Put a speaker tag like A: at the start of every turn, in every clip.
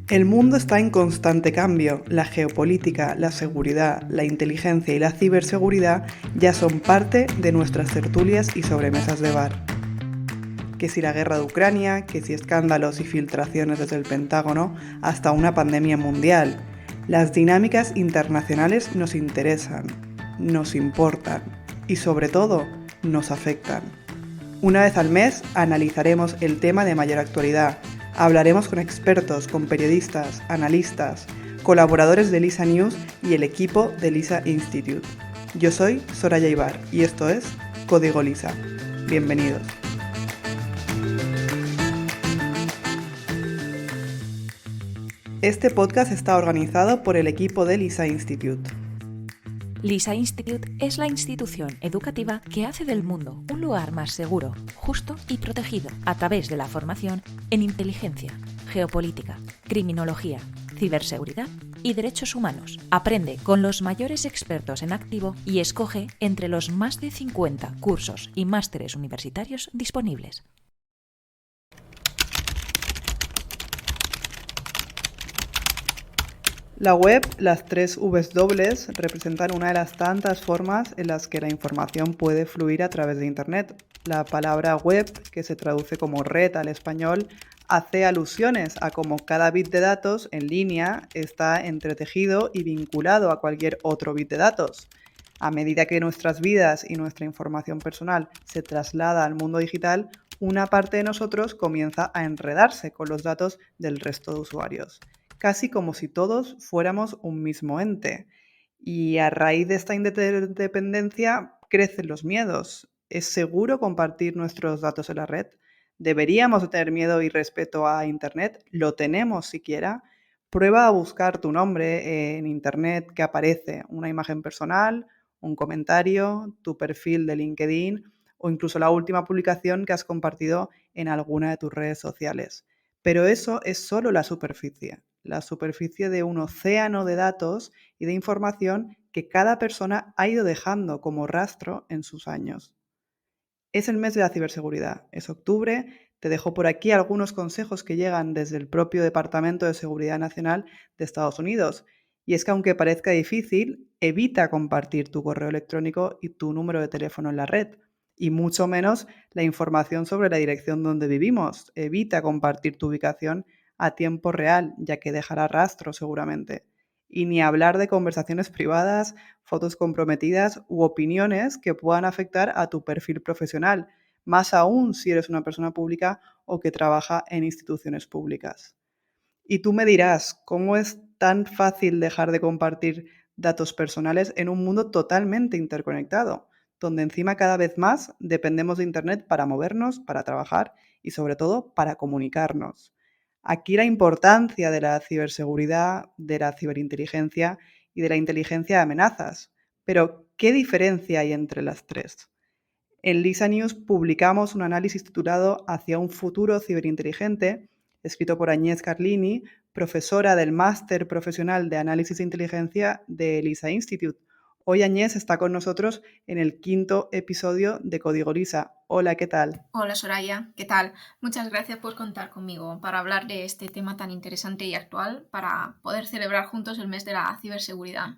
A: El mundo está en constante cambio. La geopolítica, la seguridad, la inteligencia y la ciberseguridad ya son parte de nuestras tertulias y sobremesas de bar. Que si la guerra de Ucrania, que si escándalos y filtraciones desde el Pentágono, hasta una pandemia mundial. Las dinámicas internacionales nos interesan, nos importan y sobre todo nos afectan. Una vez al mes analizaremos el tema de mayor actualidad. Hablaremos con expertos, con periodistas, analistas, colaboradores de Lisa News y el equipo de Lisa Institute. Yo soy Soraya Ibar y esto es Código Lisa. Bienvenidos. Este podcast está organizado por el equipo de Lisa Institute.
B: Lisa Institute es la institución educativa que hace del mundo un lugar más seguro, justo y protegido a través de la formación en inteligencia, geopolítica, criminología, ciberseguridad y derechos humanos. Aprende con los mayores expertos en activo y escoge entre los más de 50 cursos y másteres universitarios disponibles.
A: La web, las 3 W, representan una de las tantas formas en las que la información puede fluir a través de Internet. La palabra web, que se traduce como red al español, hace alusiones a cómo cada bit de datos en línea está entretejido y vinculado a cualquier otro bit de datos. A medida que nuestras vidas y nuestra información personal se traslada al mundo digital, una parte de nosotros comienza a enredarse con los datos del resto de usuarios, casi como si todos fuéramos un mismo ente. Y a raíz de esta interdependencia crecen los miedos. ¿Es seguro compartir nuestros datos en la red? ¿Deberíamos tener miedo y respeto a Internet? ¿Lo tenemos siquiera? Prueba a buscar tu nombre en Internet que aparece una imagen personal, un comentario, tu perfil de LinkedIn o incluso la última publicación que has compartido en alguna de tus redes sociales. Pero eso es solo la superficie de un océano de datos y de información que cada persona ha ido dejando como rastro en sus años. Es el mes de la ciberseguridad, es octubre, te dejo por aquí algunos consejos que llegan desde el propio Departamento de Seguridad Nacional de Estados Unidos. Y es que aunque parezca difícil, evita compartir tu correo electrónico y tu número de teléfono en la red, y mucho menos la información sobre la dirección donde vivimos. Evita compartir tu ubicación a tiempo real, ya que dejará rastro seguramente. Y ni hablar de conversaciones privadas, fotos comprometidas u opiniones que puedan afectar a tu perfil profesional, más aún si eres una persona pública o que trabaja en instituciones públicas. Y tú me dirás, ¿cómo es tan fácil dejar de compartir datos personales en un mundo totalmente interconectado, donde encima cada vez más dependemos de Internet para movernos, para trabajar y sobre todo para comunicarnos? Aquí la importancia de la ciberseguridad, de la ciberinteligencia y de la inteligencia de amenazas. Pero, ¿qué diferencia hay entre las tres? En Lisa News publicamos un análisis titulado Hacia un futuro ciberinteligente, escrito por Agnès Carlini, profesora del Máster Profesional de Análisis de Inteligencia de Lisa Institute. Hoy Agnès está con nosotros en el 5º episodio de Código Lisa. Hola, ¿qué tal?
C: Hola Soraya, ¿qué tal? Muchas gracias por contar conmigo para hablar de este tema tan interesante y actual para poder celebrar juntos el mes de la ciberseguridad.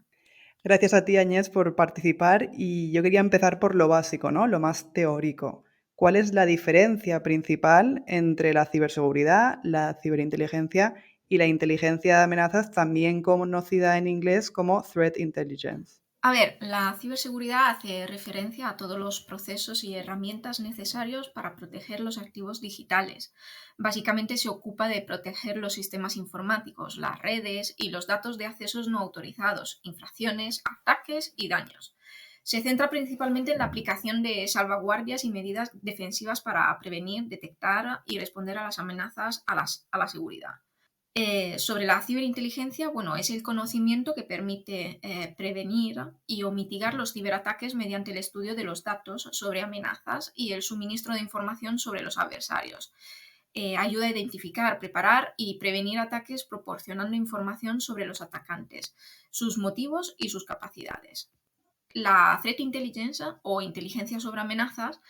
A: Gracias a ti, Agnès, por participar y yo quería empezar por lo básico, ¿no? Lo más teórico. ¿Cuál es la diferencia principal entre la ciberseguridad, la ciberinteligencia y la inteligencia de amenazas, también conocida en inglés como Threat Intelligence?
C: A ver, la ciberseguridad hace referencia a todos los procesos y herramientas necesarios para proteger los activos digitales. Básicamente se ocupa de proteger los sistemas informáticos, las redes y los datos de accesos no autorizados, infracciones, ataques y daños. Se centra principalmente en la aplicación de salvaguardias y medidas defensivas para prevenir, detectar y responder a las amenazas a la seguridad. Sobre la ciberinteligencia, bueno, es el conocimiento que permite prevenir y o mitigar los ciberataques mediante el estudio de los datos sobre amenazas y el suministro de información sobre los adversarios. Ayuda a identificar, preparar y prevenir ataques proporcionando información sobre los atacantes, sus motivos y sus capacidades. La Threat Intelligence o inteligencia sobre amenazas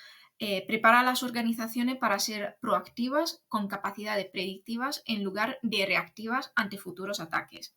C: Prepara a las organizaciones para ser proactivas con capacidades predictivas en lugar de reactivas ante futuros ataques.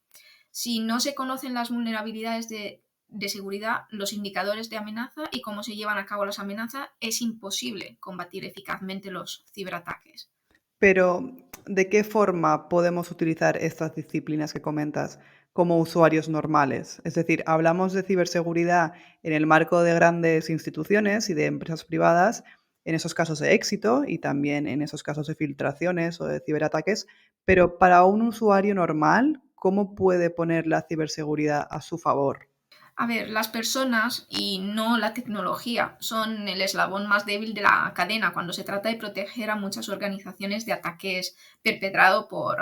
C: Si no se conocen las vulnerabilidades de seguridad, los indicadores de amenaza y cómo se llevan a cabo las amenazas, es imposible combatir eficazmente los ciberataques.
A: Pero, ¿de qué forma podemos utilizar estas disciplinas que comentas como usuarios normales? Es decir, hablamos de ciberseguridad en el marco de grandes instituciones y de empresas privadas, en esos casos de éxito y también en esos casos de filtraciones o de ciberataques, pero para un usuario normal, ¿cómo puede poner la ciberseguridad a su favor?
C: A ver, las personas y no la tecnología son el eslabón más débil de la cadena cuando se trata de proteger a muchas organizaciones de ataques perpetrados por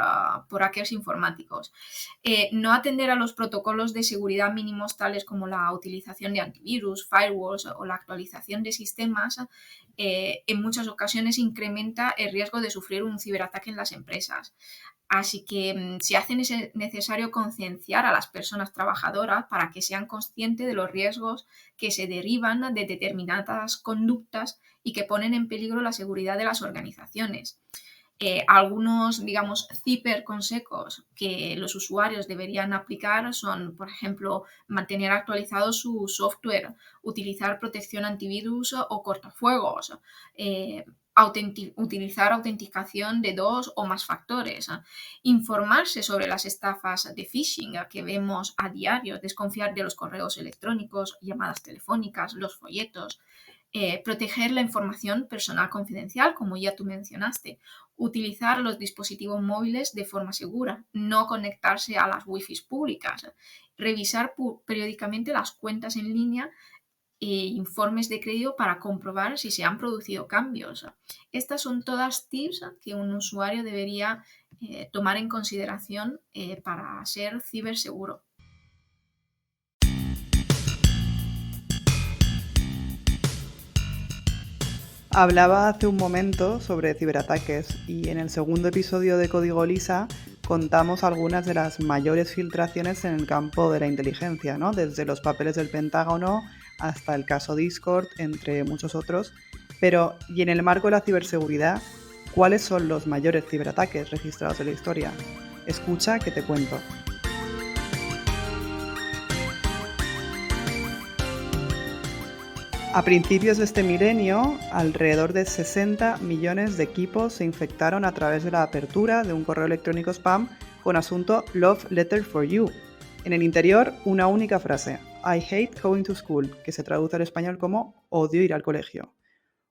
C: hackers informáticos. No atender a los protocolos de seguridad mínimos tales como la utilización de antivirus, firewalls o la actualización de sistemas en muchas ocasiones incrementa el riesgo de sufrir un ciberataque en las empresas. Así que se hace necesario concienciar a las personas trabajadoras para que sean conscientes de los riesgos que se derivan de determinadas conductas y que ponen en peligro la seguridad de las organizaciones. Algunos, digamos, ciberconsejos que los usuarios deberían aplicar son, por ejemplo, mantener actualizado su software, utilizar protección antivirus o cortafuegos, utilizar autenticación de 2 o más factores, informarse sobre las estafas de phishing que vemos a diario, desconfiar de los correos electrónicos, llamadas telefónicas, los folletos, proteger la información personal confidencial, como ya tú mencionaste, utilizar los dispositivos móviles de forma segura, no conectarse a las wifi públicas, revisar periódicamente las cuentas en línea e informes de crédito para comprobar si se han producido cambios. Estas son todas tips que un usuario debería tomar en consideración para ser ciberseguro.
A: Hablaba hace un momento sobre ciberataques y en el segundo episodio de Código Lisa contamos algunas de las mayores filtraciones en el campo de la inteligencia, ¿no? Desde los papeles del Pentágono hasta el caso Discord, entre muchos otros. Pero, y en el marco de la ciberseguridad, ¿cuáles son los mayores ciberataques registrados en la historia? Escucha que te cuento. A principios de este milenio, alrededor de 60 millones de equipos se infectaron a través de la apertura de un correo electrónico spam con asunto Love Letter for You. En el interior, una única frase, I hate going to school, que se traduce al español como odio ir al colegio.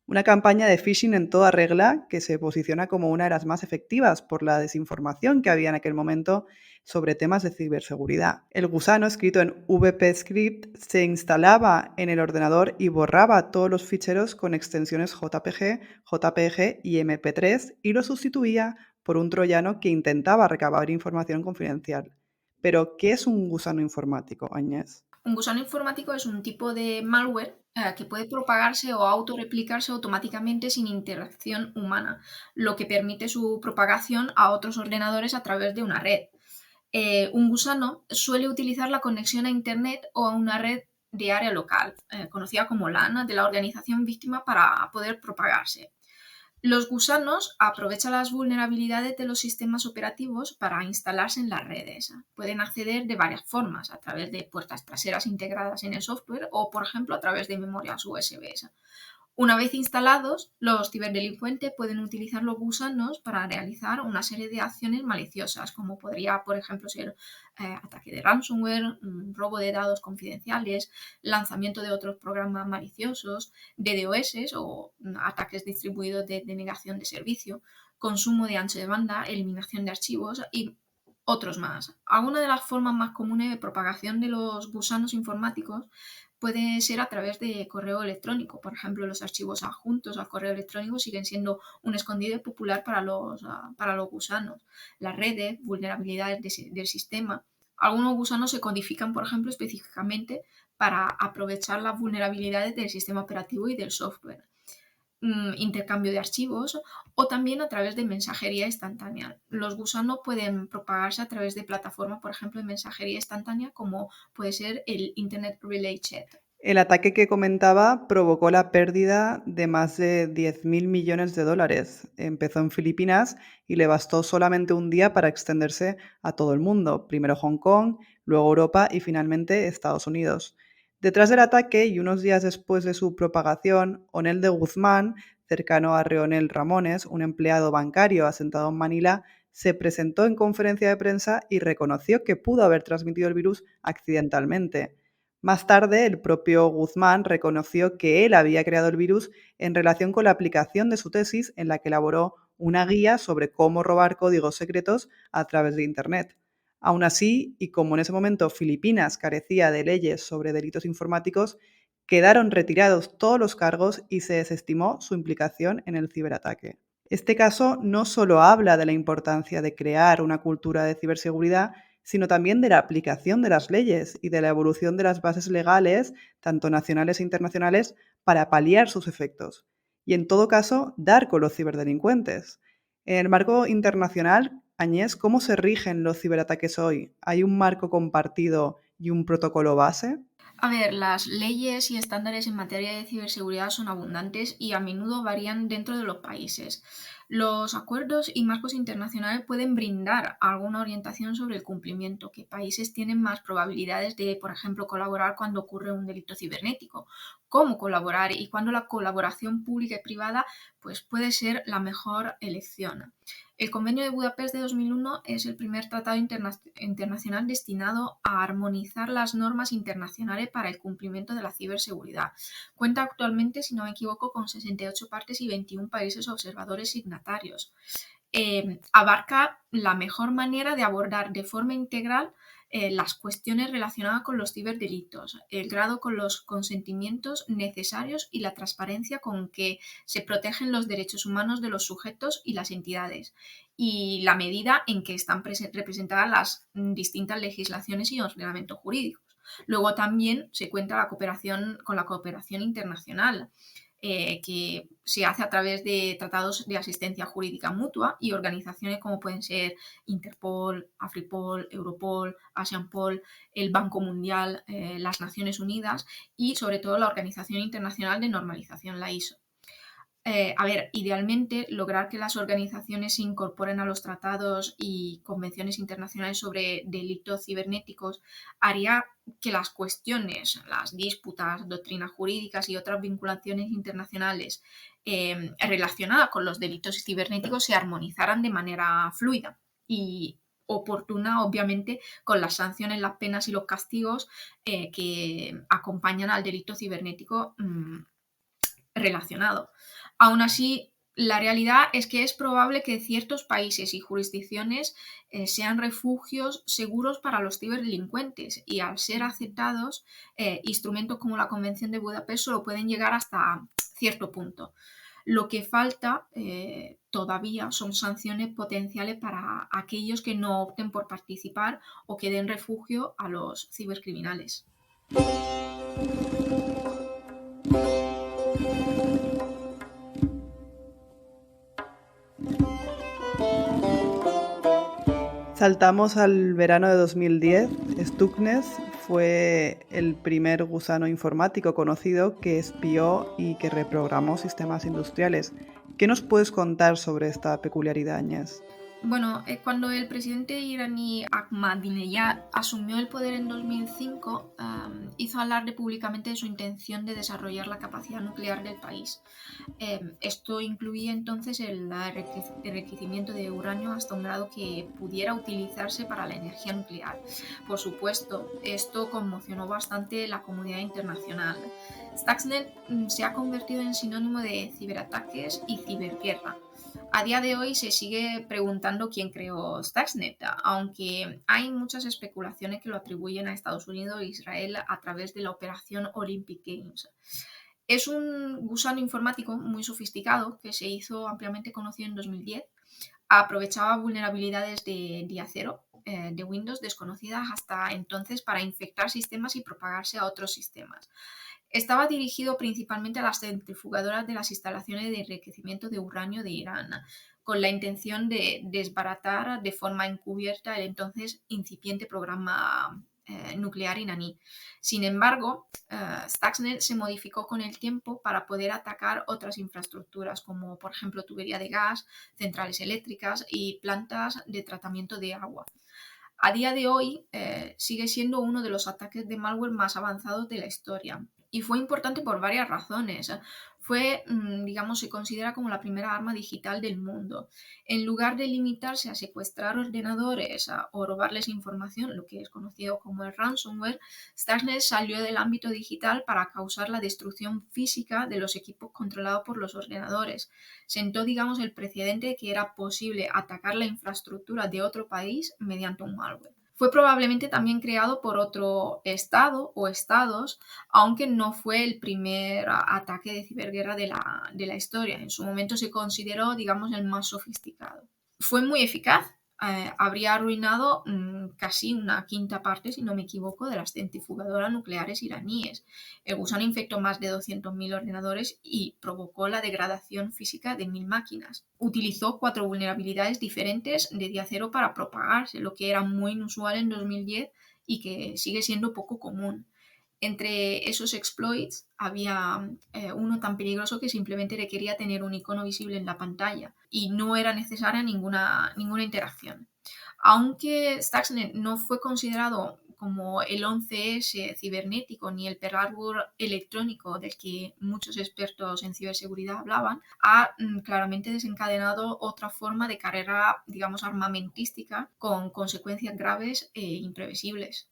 A: Una campaña de phishing en toda regla que se posiciona como una de las más efectivas por la desinformación que había en aquel momento sobre temas de ciberseguridad. El gusano, escrito en VP-Script, se instalaba en el ordenador y borraba todos los ficheros con extensiones JPG, JPG y MP3 y lo sustituía por un troyano que intentaba recabar información confidencial. Pero, ¿qué es un gusano informático, Agnès?
C: Un gusano informático es un tipo de malware que puede propagarse o autorreplicarse automáticamente sin interacción humana, lo que permite su propagación a otros ordenadores a través de una red. Un gusano suele utilizar la conexión a Internet o a una red de área local, conocida como LAN, de la organización víctima para poder propagarse. Los gusanos aprovechan las vulnerabilidades de los sistemas operativos para instalarse en las redes. Pueden acceder de varias formas, a través de puertas traseras integradas en el software o, por ejemplo, a través de memorias USB. Una vez instalados, los ciberdelincuentes pueden utilizar los gusanos para realizar una serie de acciones maliciosas, como podría, por ejemplo, ser ataque de ransomware, robo de datos confidenciales, lanzamiento de otros programas maliciosos, DDoS o ataques distribuidos de denegación de servicio, consumo de ancho de banda, eliminación de archivos y otros más. Algunas de las formas más comunes de propagación de los gusanos informáticos puede ser a través de correo electrónico. Por ejemplo, los archivos adjuntos al correo electrónico siguen siendo un escondite popular para los gusanos. Las redes, vulnerabilidades del sistema. Algunos gusanos se codifican, por ejemplo, específicamente para aprovechar las vulnerabilidades del sistema operativo y del software. Intercambio de archivos o también a través de mensajería instantánea. Los gusanos pueden propagarse a través de plataformas, por ejemplo, de mensajería instantánea como puede ser el Internet Relay Chat.
A: El ataque que comentaba provocó la pérdida de más de 10.000 millones de dólares. Empezó en Filipinas y le bastó solamente un día para extenderse a todo el mundo. Primero Hong Kong, luego Europa y finalmente Estados Unidos. Detrás del ataque y unos días después de su propagación, Onel de Guzmán, cercano a Reonel Ramones, un empleado bancario asentado en Manila, se presentó en conferencia de prensa y reconoció que pudo haber transmitido el virus accidentalmente. Más tarde, el propio Guzmán reconoció que él había creado el virus en relación con la aplicación de su tesis en la que elaboró una guía sobre cómo robar códigos secretos a través de Internet. Aún así, y como en ese momento Filipinas carecía de leyes sobre delitos informáticos, quedaron retirados todos los cargos y se desestimó su implicación en el ciberataque. Este caso no solo habla de la importancia de crear una cultura de ciberseguridad, sino también de la aplicación de las leyes y de la evolución de las bases legales, tanto nacionales e internacionales, para paliar sus efectos. Y en todo caso, dar con los ciberdelincuentes. En el marco internacional, Añés, ¿cómo se rigen los ciberataques hoy? ¿Hay un marco compartido y un protocolo base?
C: A ver, las leyes y estándares en materia de ciberseguridad son abundantes y a menudo varían dentro de los países. Los acuerdos y marcos internacionales pueden brindar alguna orientación sobre el cumplimiento, qué países tienen más probabilidades de, por ejemplo, colaborar cuando ocurre un delito cibernético, cómo colaborar y cuándo la colaboración pública y privada pues, puede ser la mejor elección. El Convenio de Budapest de 2001 es el primer tratado internacional destinado a armonizar las normas internacionales para el cumplimiento de la ciberseguridad. Cuenta actualmente, si no me equivoco, con 68 partes y 21 países observadores signatarios. Abarca la mejor manera de abordar de forma integral las cuestiones relacionadas con los ciberdelitos, el grado con los consentimientos necesarios y la transparencia con que se protegen los derechos humanos de los sujetos y las entidades, y la medida en que están representadas las distintas legislaciones y ordenamientos jurídicos. Luego también se cuenta con la cooperación internacional, que se hace a través de tratados de asistencia jurídica mutua y organizaciones como pueden ser Interpol, Afripol, Europol, Asianpol, el Banco Mundial, las Naciones Unidas y sobre todo la Organización Internacional de Normalización, la ISO. A ver, idealmente lograr que las organizaciones se incorporen a los tratados y convenciones internacionales sobre delitos cibernéticos haría que las cuestiones, las disputas, doctrinas jurídicas y otras vinculaciones internacionales relacionadas con los delitos cibernéticos se armonizaran de manera fluida y oportuna, obviamente, con las sanciones, las penas y los castigos que acompañan al delito cibernético relacionado. Aún así, la realidad es que es probable que ciertos países y jurisdicciones sean refugios seguros para los ciberdelincuentes y al ser aceptados, instrumentos como la Convención de Budapest solo pueden llegar hasta cierto punto. Lo que falta todavía son sanciones potenciales para aquellos que no opten por participar o que den refugio a los cibercriminales.
A: Saltamos al verano de 2010. Stuxnet fue el primer gusano informático conocido que espió y que reprogramó sistemas industriales. ¿Qué nos puedes contar sobre esta peculiaridad, Añez?
C: Bueno, cuando el presidente iraní Ahmadinejad asumió el poder en 2005, hizo alarde públicamente de su intención de desarrollar la capacidad nuclear del país. Esto incluía entonces el enriquecimiento de uranio hasta un grado que pudiera utilizarse para la energía nuclear. Por supuesto, esto conmocionó bastante la comunidad internacional. Stuxnet se ha convertido en sinónimo de ciberataques y ciberguerra. A día de hoy se sigue preguntando quién creó Stuxnet, aunque hay muchas especulaciones que lo atribuyen a Estados Unidos e Israel a través de la operación Olympic Games. Es un gusano informático muy sofisticado que se hizo ampliamente conocido en 2010. Aprovechaba vulnerabilidades de día cero de Windows desconocidas hasta entonces para infectar sistemas y propagarse a otros sistemas. Estaba dirigido principalmente a las centrifugadoras de las instalaciones de enriquecimiento de uranio de Irán, con la intención de desbaratar de forma encubierta el entonces incipiente programa nuclear iraní. Sin embargo, Stuxnet se modificó con el tiempo para poder atacar otras infraestructuras, como por ejemplo tubería de gas, centrales eléctricas y plantas de tratamiento de agua. A día de hoy sigue siendo uno de los ataques de malware más avanzados de la historia. Y fue importante por varias razones. Digamos, se considera como la primera arma digital del mundo. En lugar de limitarse a secuestrar ordenadores o robarles información, lo que es conocido como el ransomware, Stuxnet salió del ámbito digital para causar la destrucción física de los equipos controlados por los ordenadores. Sentó, digamos, el precedente de que era posible atacar la infraestructura de otro país mediante un malware. Fue probablemente también creado por otro estado o estados, aunque no fue el primer ataque de ciberguerra de la historia. En su momento se consideró, digamos, el más sofisticado. Fue muy eficaz. Habría arruinado casi una quinta parte, si no me equivoco, de las centrifugadoras nucleares iraníes. El gusano infectó más de 200.000 ordenadores y provocó la degradación física de 1.000 máquinas. Utilizó 4 vulnerabilidades diferentes de día cero para propagarse, lo que era muy inusual en 2010 y que sigue siendo poco común. Entre esos exploits había uno tan peligroso que simplemente requería tener un icono visible en la pantalla y no era necesaria ninguna interacción. Aunque Stuxnet no fue considerado como el 11S cibernético ni el Pearl Harbor electrónico del que muchos expertos en ciberseguridad hablaban, ha claramente desencadenado otra forma de carrera, digamos, armamentística con consecuencias graves e imprevisibles.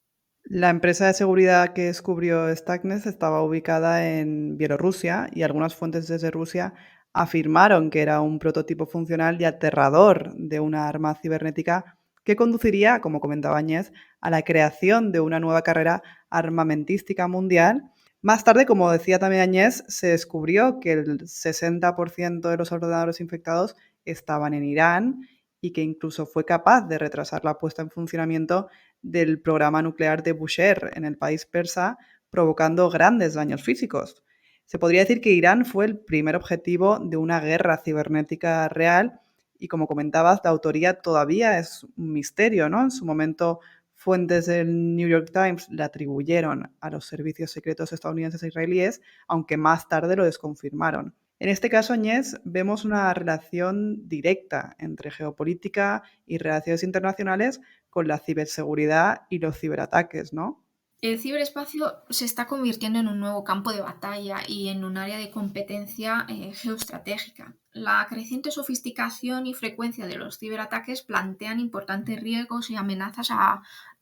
A: La empresa de seguridad que descubrió Stuxnet estaba ubicada en Bielorrusia y algunas fuentes desde Rusia afirmaron que era un prototipo funcional y aterrador de una arma cibernética que conduciría, como comentaba Áñez, a la creación de una nueva carrera armamentística mundial. Más tarde, como decía también Áñez, se descubrió que el 60% de los ordenadores infectados estaban en Irán y que incluso fue capaz de retrasar la puesta en funcionamiento del programa nuclear de Bushehr en el país persa, provocando grandes daños físicos. Se podría decir que Irán fue el primer objetivo de una guerra cibernética real y, como comentabas, la autoría todavía es un misterio, ¿no? En su momento, fuentes del New York Times la atribuyeron a los servicios secretos estadounidenses e israelíes, aunque más tarde lo desconfirmaron. En este caso, Añez, vemos una relación directa entre geopolítica y relaciones internacionales con la ciberseguridad y los ciberataques, ¿no?
C: El ciberespacio se está convirtiendo en un nuevo campo de batalla y en un área de competencia geoestratégica. La creciente sofisticación y frecuencia de los ciberataques plantean importantes riesgos y amenazas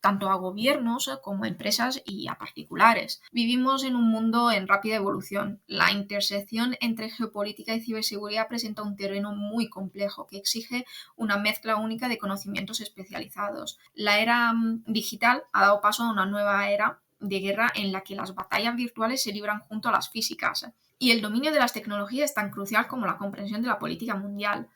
C: tanto a gobiernos como a empresas y a particulares. Vivimos en un mundo en rápida evolución. La intersección entre geopolítica y ciberseguridad presenta un terreno muy complejo que exige una mezcla única de conocimientos especializados. La era digital ha dado paso a una nueva era de guerra en la que las batallas virtuales se libran junto a las físicas. Y el dominio de las tecnologías es tan crucial como la comprensión de la política mundial.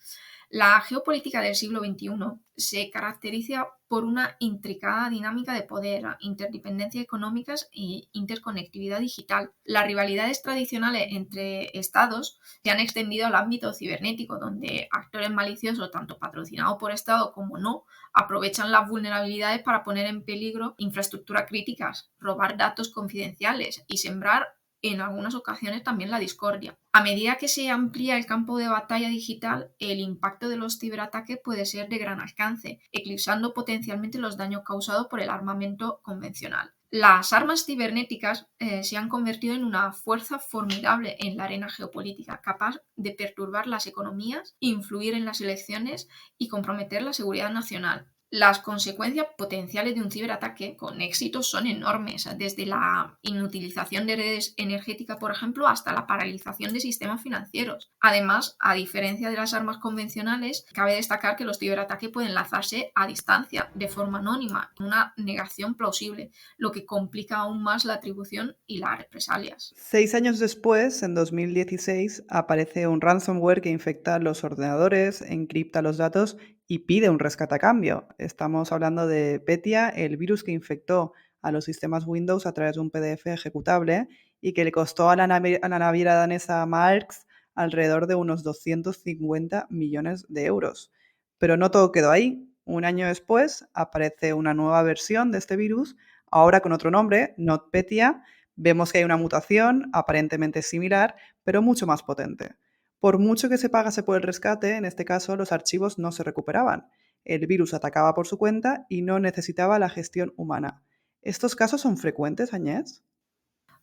C: La geopolítica del siglo XXI se caracteriza por una intricada dinámica de poder, interdependencias económicas e interconectividad digital. Las rivalidades tradicionales entre estados se han extendido al ámbito cibernético, donde actores maliciosos, tanto patrocinados por Estado como no, aprovechan las vulnerabilidades para poner en peligro infraestructuras críticas, robar datos confidenciales y sembrar en algunas ocasiones también la discordia. A medida que se amplía el campo de batalla digital, el impacto de los ciberataques puede ser de gran alcance, eclipsando potencialmente los daños causados por el armamento convencional. Las armas cibernéticas se han convertido en una fuerza formidable en la arena geopolítica, capaz de perturbar las economías, influir en las elecciones y comprometer la seguridad nacional. Las consecuencias potenciales de un ciberataque con éxito son enormes, desde la inutilización de redes energéticas, por ejemplo, hasta la paralización de sistemas financieros. Además, a diferencia de las armas convencionales, cabe destacar que los ciberataques pueden lanzarse a distancia, de forma anónima, con una negación plausible, lo que complica aún más la atribución y las represalias.
A: 6 años después, en 2016, aparece un ransomware que infecta los ordenadores, encripta los datos y pide un rescate a cambio. Estamos hablando de Petya, el virus que infectó a los sistemas Windows a través de un PDF ejecutable y que le costó a la naviera danesa Maersk alrededor de unos 250 millones de euros. Pero no todo quedó ahí. Un año después aparece una nueva versión de este virus, Ahora con otro nombre, NotPetya, vemos que hay una mutación aparentemente similar, pero mucho más potente. Por mucho que se pagase por el rescate, en este caso los archivos no se recuperaban. El virus atacaba por su cuenta y no necesitaba la gestión humana. ¿Estos casos son frecuentes, Agnès?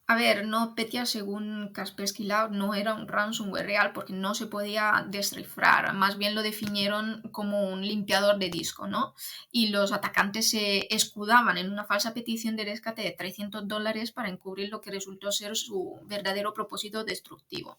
C: A ver, NotPetya, según Kaspersky Lab, no era un ransomware real porque no se podía descifrar. Más bien lo definieron como un limpiador de disco, ¿no? Y los atacantes se escudaban en una falsa petición de rescate de $300 para encubrir lo que resultó ser su verdadero propósito destructivo.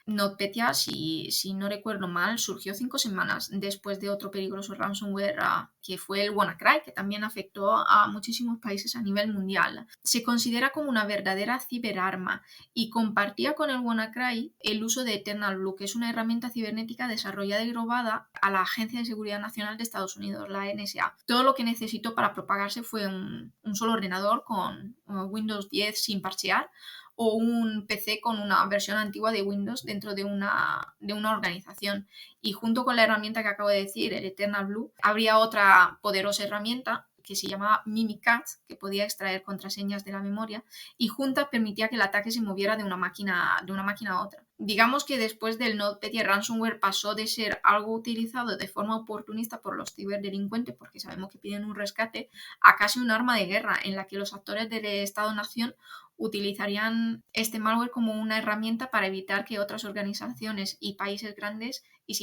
C: NotPetya, si no recuerdo mal, surgió 5 semanas después de otro peligroso ransomware que fue el WannaCry, que también afectó a muchísimos países a nivel mundial. Se considera como una verdadera ciberarma y compartía con el WannaCry el uso de Eternal Blue, que es una herramienta cibernética desarrollada y robada a la Agencia de Seguridad Nacional de Estados Unidos, la NSA. Todo lo que necesitó para propagarse fue un solo ordenador con Windows 10 sin parchear, o un PC con una versión antigua de Windows dentro de una organización. Y junto con la herramienta que acabo de decir, el Eternal Blue, habría otra poderosa herramienta que se llamaba Mimikatz, que podía extraer contraseñas de la memoria, y juntas permitía que el ataque se moviera de una máquina a otra. Digamos que después del NotPetya, ransomware pasó de ser algo utilizado de forma oportunista por los ciberdelincuentes, porque sabemos que piden un rescate, a casi un arma de guerra en la que los actores del Estado-Nación utilizarían este malware como una herramienta para evitar que otras organizaciones y países grandes y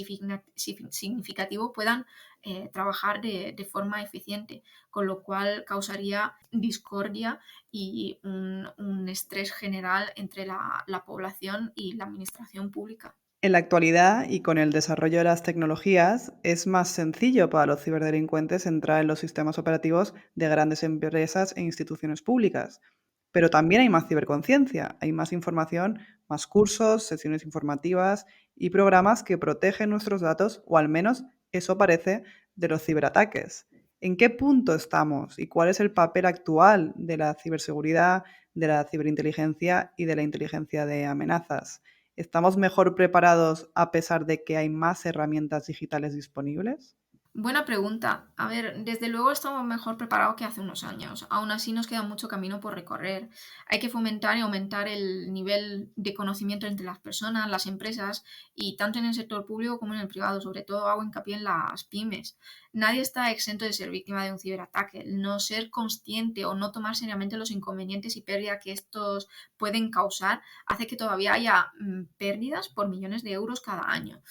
C: significativos puedan trabajar de forma eficiente, con lo cual causaría discordia y un estrés general entre la población y la administración pública.
A: En la actualidad y con el desarrollo de las tecnologías, es más sencillo para los ciberdelincuentes entrar en los sistemas operativos de grandes empresas e instituciones públicas. Pero también hay más ciberconciencia, hay más información, más cursos, sesiones informativas y programas que protegen nuestros datos, o al menos eso parece, de los ciberataques. ¿En qué punto estamos y cuál es el papel actual de la ciberseguridad, de la ciberinteligencia y de la inteligencia de amenazas? ¿Estamos mejor preparados a pesar de que hay más herramientas digitales disponibles?
C: Buena pregunta. A ver, desde luego estamos mejor preparados que hace unos años. Aún así nos queda mucho camino por recorrer. Hay que fomentar y aumentar el nivel de conocimiento entre las personas, las empresas y tanto en el sector público como en el privado. Sobre todo hago hincapié en las pymes. Nadie está exento de ser víctima de un ciberataque. El no ser consciente o no tomar seriamente los inconvenientes y pérdidas que estos pueden causar hace que todavía haya pérdidas por millones de euros cada año.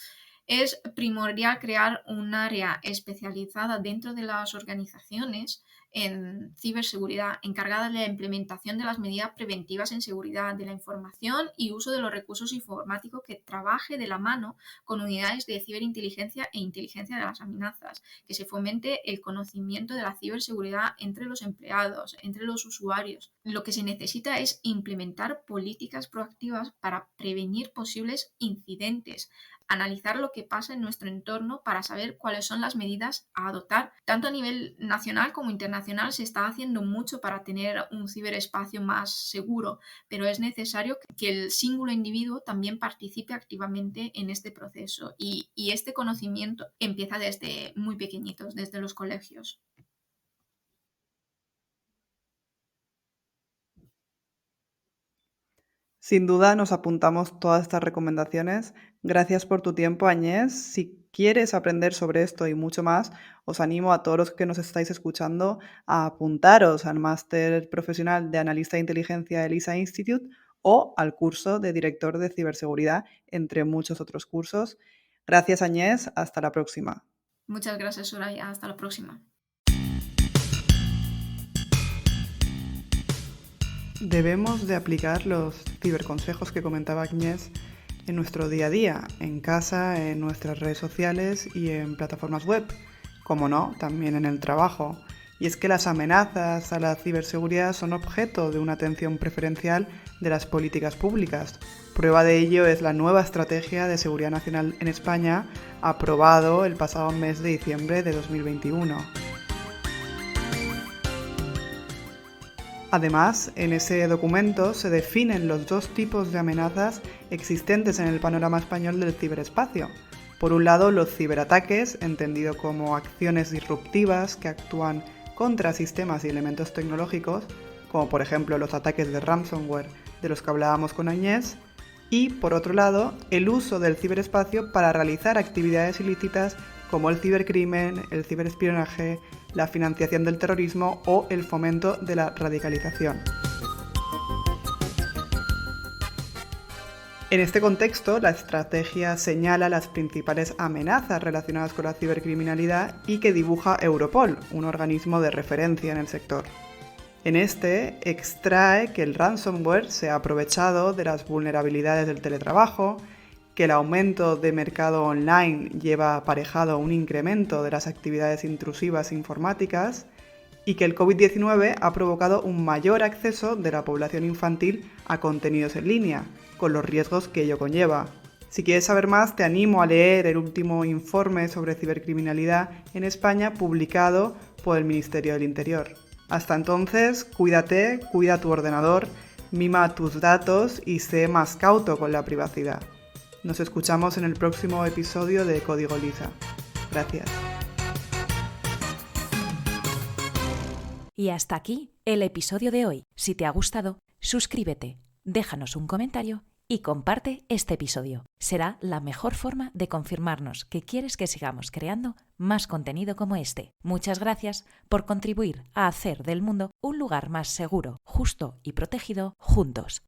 C: Es primordial crear un área especializada dentro de las organizaciones en ciberseguridad, encargada de la implementación de las medidas preventivas en seguridad de la información y uso de los recursos informáticos, que trabaje de la mano con unidades de ciberinteligencia e inteligencia de las amenazas, que se fomente el conocimiento de la ciberseguridad entre los empleados, entre los usuarios. Lo que se necesita es implementar políticas proactivas para prevenir posibles incidentes, analizar lo que pasa en nuestro entorno para saber cuáles son las medidas a adoptar. Tanto a nivel nacional como internacional se está haciendo mucho para tener un ciberespacio más seguro, pero es necesario que el singular individuo también participe activamente en este proceso, y este conocimiento empieza desde muy pequeñitos, desde los colegios.
A: Sin duda nos apuntamos todas estas recomendaciones. Gracias por tu tiempo, Agnès. Si quieres aprender sobre esto y mucho más, os animo a todos los que nos estáis escuchando a apuntaros al máster profesional de analista de inteligencia de LISA Institute o al curso de director de ciberseguridad, entre muchos otros cursos. Gracias, Agnès. Hasta la próxima.
C: Muchas gracias, Soraya. Hasta la próxima.
A: Debemos de aplicar los ciberconsejos que comentaba Agnès en nuestro día a día, en casa, en nuestras redes sociales y en plataformas web, como no, también en el trabajo. Y es que las amenazas a la ciberseguridad son objeto de una atención preferencial de las políticas públicas. Prueba de ello es la nueva Estrategia de Seguridad Nacional en España, aprobado el pasado mes de diciembre de 2021. Además, en ese documento se definen los dos tipos de amenazas existentes en el panorama español del ciberespacio. Por un lado, los ciberataques, entendido como acciones disruptivas que actúan contra sistemas y elementos tecnológicos, como por ejemplo los ataques de ransomware de los que hablábamos con Agnès, y por otro lado, el uso del ciberespacio para realizar actividades ilícitas como el cibercrimen, el ciberespionaje, la financiación del terrorismo o el fomento de la radicalización. En este contexto, la estrategia señala las principales amenazas relacionadas con la cibercriminalidad y que dibuja Europol, un organismo de referencia en el sector. En este, extrae que el ransomware se ha aprovechado de las vulnerabilidades del teletrabajo, que el aumento de mercado online lleva aparejado un incremento de las actividades intrusivas informáticas y que el COVID-19 ha provocado un mayor acceso de la población infantil a contenidos en línea, con los riesgos que ello conlleva. Si quieres saber más, te animo a leer el último informe sobre cibercriminalidad en España publicado por el Ministerio del Interior. Hasta entonces, cuídate, cuida tu ordenador, mima tus datos y sé más cauto con la privacidad. Nos escuchamos en el próximo episodio de Código Lisa. Gracias.
B: Y hasta aquí el episodio de hoy. Si te ha gustado, suscríbete, déjanos un comentario y comparte este episodio. Será la mejor forma de confirmarnos que quieres que sigamos creando más contenido como este. Muchas gracias por contribuir a hacer del mundo un lugar más seguro, justo y protegido juntos.